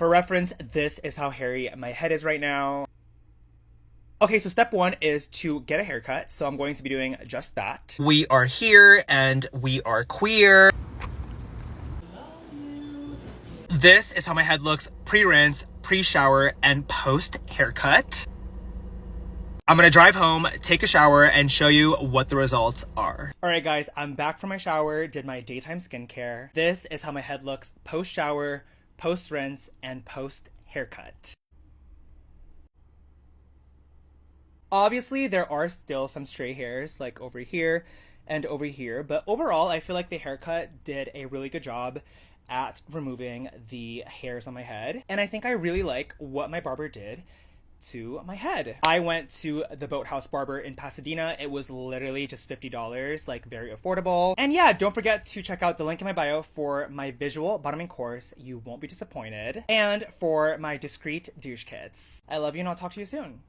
For reference, this is how hairy my head is right now. Okay, so step one is to get a haircut, so I'm going to be doing just that. We are here and we are queer. This is how my head looks pre-rinse, pre-shower, and post-haircut. I'm gonna drive home, take a shower, and show you what the results are. Alright guys, I'm back from my shower, did my daytime skincare. This is how my head looks post-shower, post-rinse, and post-haircut. Obviously, there are still some stray hairs, like over here and over here, but overall, I feel like the haircut did a really good job at removing the hairs on my head. And I think I really like what my barber did to my head. I went to the Boathouse Barber in Pasadena. It was literally just $50, like very affordable. And yeah, don't forget to check out the link in my bio for my visual bottoming course. You won't be disappointed. And for my discreet douche kits. I love you and I'll talk to you soon.